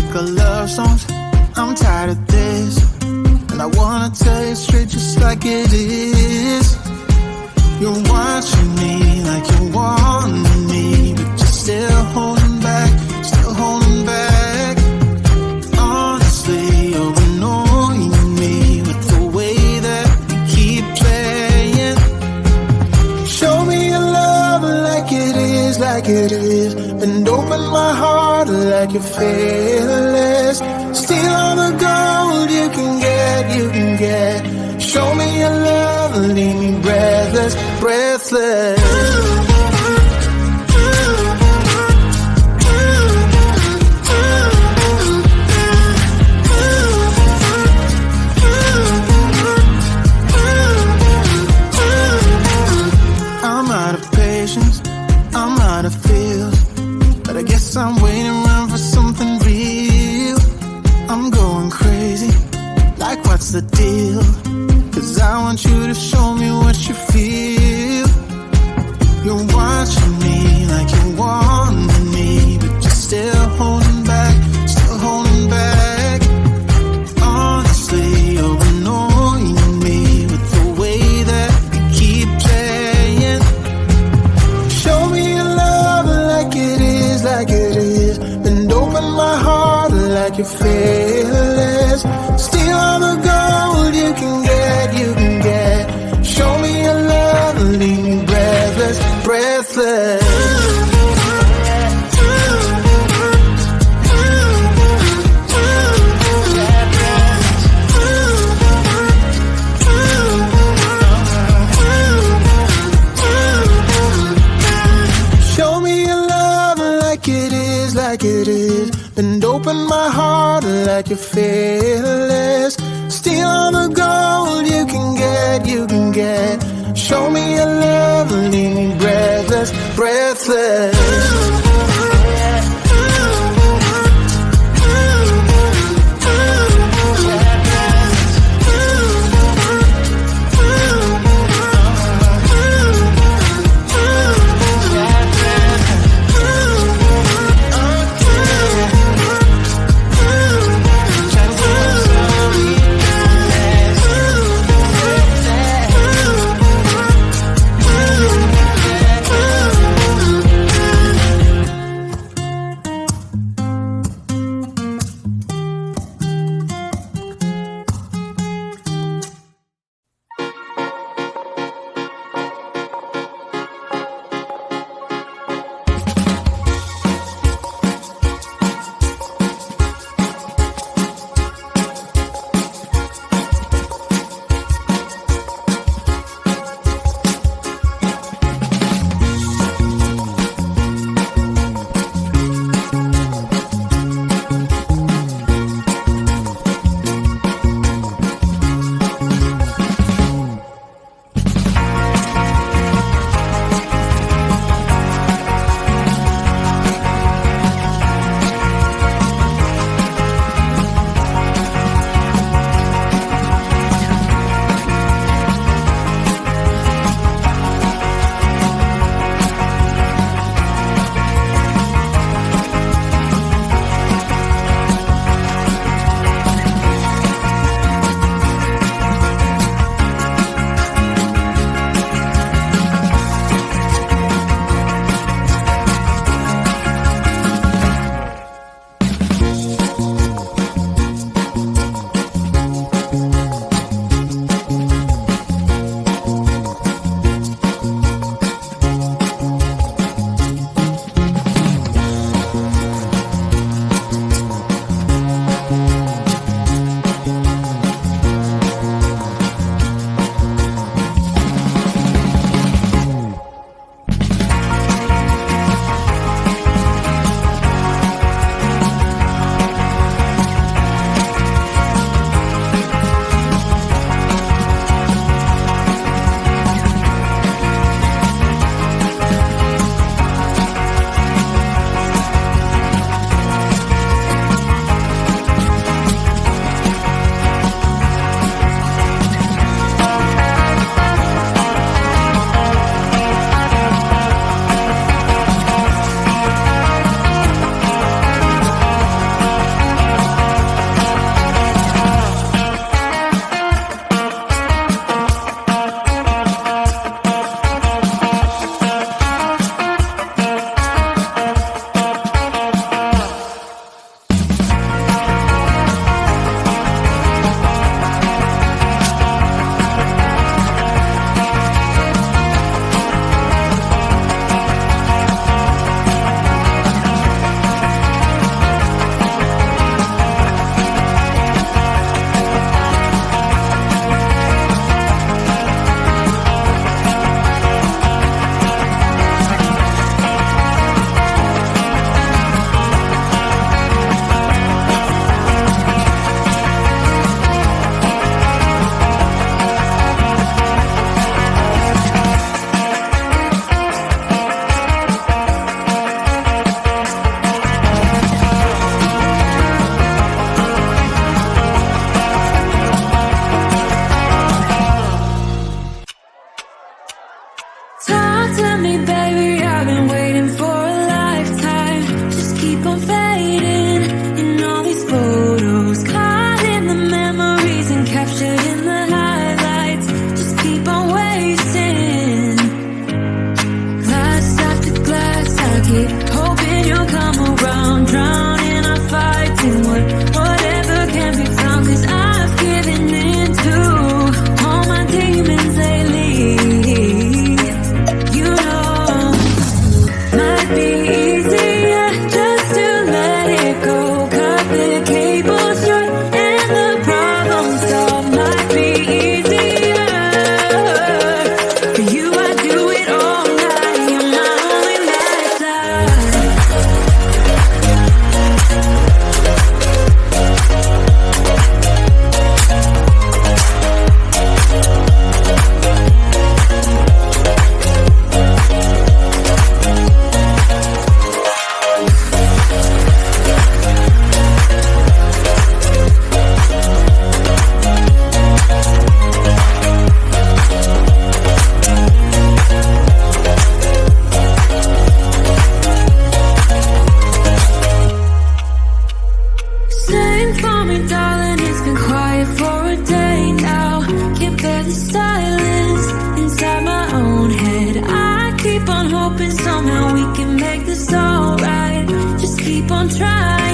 make our love songs. I'm tired of this, and I wanna tell you straight just like it is. You're watching me like you want me, but you're still holding back, still holding back. Honestly, you're annoying me with the way that you keep playing. Show me your love like it is, like it is. And open my heart like you're fearless. Steal all the gold you can get, you can get. Show me your love, leave me breathless, breathless. I'm out of patience, I'm out of feels, but I guess I'm waiting around for something real. I'm going crazy, like what's the deal? 'Cause I want you to show me what you feel. You're watching me like you want me, but you're still holding back, still holding back. Honestly, you're annoying me with the way that you keep playing. Show me your love like it is, like it is. And open my heart like you're fearless. Steal all the gold you can get, you can get. Show me your love, leave me breathless, breathless. Show me your love like it is, like it is. And open my heart like you're fearless. Steal all the gold you can get, you can get. Show me your love, leave me breathless, breathless. me, darling, it's been quiet for a day now. Can't bear the silence inside my own head. I keep on hoping somehow we can make this alright. Just keep on trying.